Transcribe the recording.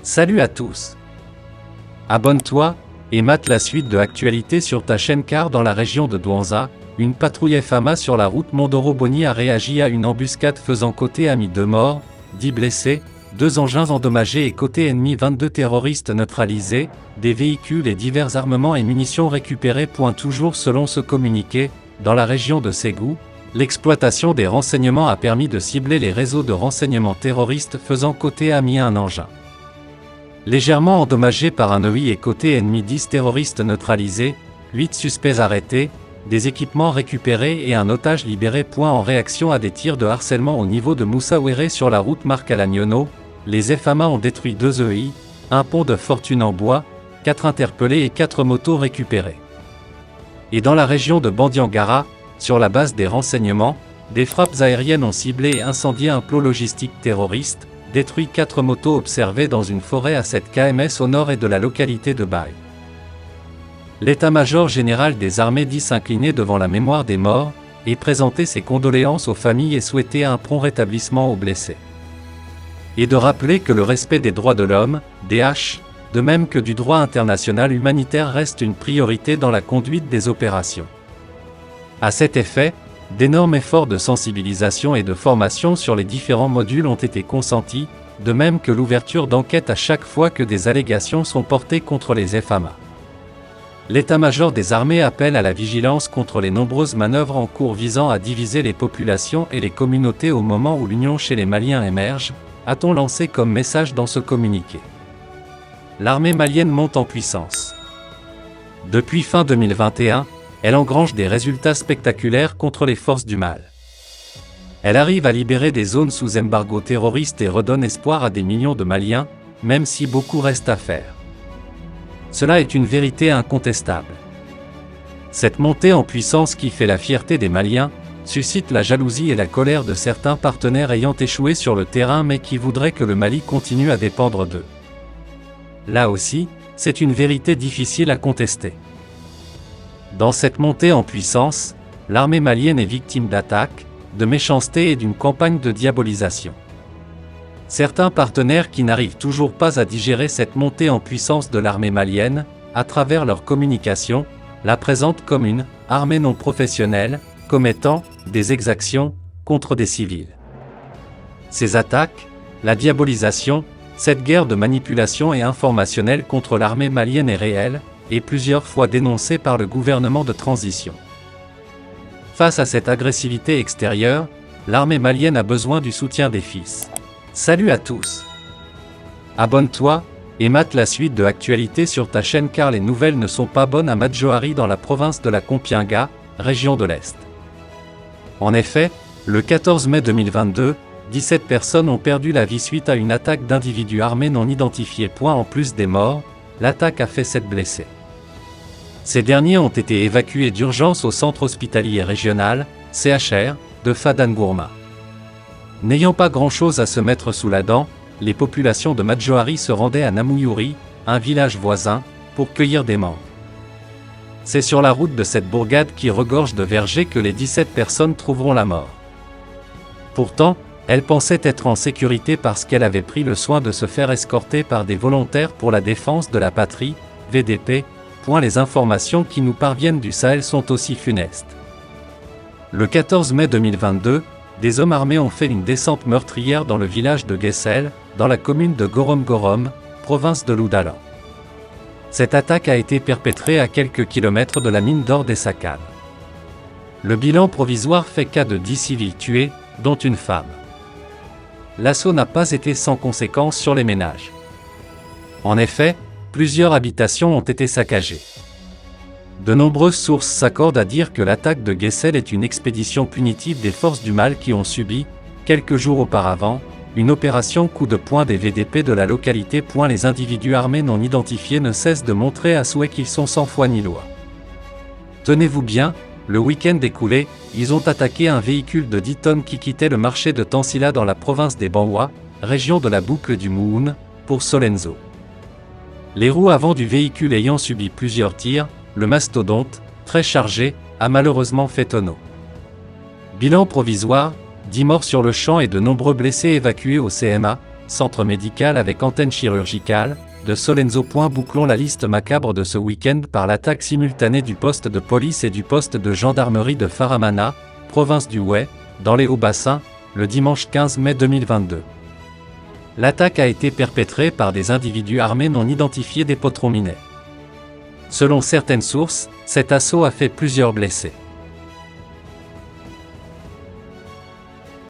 Salut à tous. Abonne-toi et mate la suite de actualité sur ta chaîne car dans la région de Douanza, une patrouille FAMA sur la route Mondoro-Boni a réagi à une embuscade faisant côté ami 2 morts, 10 blessés, 2 engins endommagés et côté ennemi 22 terroristes neutralisés, des véhicules et divers armements et munitions récupérés. Toujours selon ce communiqué, dans la région de Ségou, l'exploitation des renseignements a permis de cibler les réseaux de renseignements terroristes faisant côté ami un engin. Légèrement endommagé par un OI et côté ennemi 10 terroristes neutralisés, 8 suspects arrêtés, des équipements récupérés et un otage libéré. En réaction à des tirs de harcèlement au niveau de Moussaouéré sur la route Marc-Alagnono, les FAMA ont détruit 2 EI, un pont de fortune en bois, 4 interpellés et 4 motos récupérées. Et dans la région de Bandiangara, sur la base des renseignements, des frappes aériennes ont ciblé et incendié un plot logistique terroriste, détruit 4 motos observées dans une forêt à 7 km au nord et de la localité de Baye. L'état-major général des armées dit s'incliner devant la mémoire des morts, et présenter ses condoléances aux familles et souhaiter un prompt rétablissement aux blessés. Et de rappeler que le respect des droits de l'homme, DH, de même que du droit international humanitaire reste une priorité dans la conduite des opérations. À cet effet, d'énormes efforts de sensibilisation et de formation sur les différents modules ont été consentis, de même que l'ouverture d'enquêtes à chaque fois que des allégations sont portées contre les FAMA. L'état-major des armées appelle à la vigilance contre les nombreuses manœuvres en cours visant à diviser les populations et les communautés au moment où l'union chez les Maliens émerge, a-t-on lancé comme message dans ce communiqué. L'armée malienne monte en puissance. Depuis fin 2021, elle engrange des résultats spectaculaires contre les forces du mal. Elle arrive à libérer des zones sous embargo terroriste et redonne espoir à des millions de Maliens, même si beaucoup reste à faire. Cela est une vérité incontestable. Cette montée en puissance qui fait la fierté des Maliens, suscite la jalousie et la colère de certains partenaires ayant échoué sur le terrain mais qui voudraient que le Mali continue à dépendre d'eux. Là aussi, c'est une vérité difficile à contester. Dans cette montée en puissance, l'armée malienne est victime d'attaques, de méchanceté et d'une campagne de diabolisation. Certains partenaires qui n'arrivent toujours pas à digérer cette montée en puissance de l'armée malienne, à travers leur communication, la présentent comme une « armée non professionnelle », commettant des exactions contre des civils. Ces attaques, la diabolisation, cette guerre de manipulation et informationnelle contre l'armée malienne est réelle, et plusieurs fois dénoncée par le gouvernement de transition. Face à cette agressivité extérieure, l'armée malienne a besoin du soutien des fils. Salut à tous. Abonne-toi, et mate la suite de actualité sur ta chaîne car les nouvelles ne sont pas bonnes à Madjoari dans la province de la Kompianga, région de l'Est. En effet, le 14 mai 2022, 17 personnes ont perdu la vie suite à une attaque d'individus armés non identifiés. En plus des morts, l'attaque a fait 7 blessés. Ces derniers ont été évacués d'urgence au centre hospitalier régional, CHR, de Fadangourma. N'ayant pas grand-chose à se mettre sous la dent, les populations de Madjoari se rendaient à Namouyouri, un village voisin, pour cueillir des menthes. C'est sur la route de cette bourgade qui regorge de vergers que les 17 personnes trouveront la mort. Pourtant, elles pensaient être en sécurité parce qu'elles avaient pris le soin de se faire escorter par des volontaires pour la défense de la patrie, VDP. Les informations qui nous parviennent du Sahel sont aussi funestes. Le 14 mai 2022, des hommes armés ont fait une descente meurtrière dans le village de Guessel, dans la commune de Gorom-Gorom, province de Loudalan. Cette attaque a été perpétrée à quelques kilomètres de la mine d'or des Sakal. Le bilan provisoire fait cas de 10 civils tués, dont une femme. L'assaut n'a pas été sans conséquences sur les ménages. En effet, plusieurs habitations ont été saccagées. De nombreuses sources s'accordent à dire que l'attaque de Guessel est une expédition punitive des forces du mal qui ont subi, quelques jours auparavant, une opération coup de poing des VDP de la localité. Les individus armés non identifiés ne cessent de montrer à souhait qu'ils sont sans foi ni loi. Tenez-vous bien, le week-end écoulé, ils ont attaqué un véhicule de 10 tonnes qui quittait le marché de Tansila dans la province des Banwa, région de la boucle du Mouhoun, pour Solenzo. Les roues avant du véhicule ayant subi plusieurs tirs, le mastodonte, très chargé, a malheureusement fait tonneau. Bilan provisoire, 10 morts sur le champ et de nombreux blessés évacués au CMA, centre médical avec antenne chirurgicale, de Solenzo. Bouclons la liste macabre de ce week-end par l'attaque simultanée du poste de police et du poste de gendarmerie de Faramana, province du Houai, dans les Hauts-Bassins, le dimanche 15 mai 2022. L'attaque a été perpétrée par des individus armés non identifiés des Potrominais. Selon certaines sources, cet assaut a fait plusieurs blessés.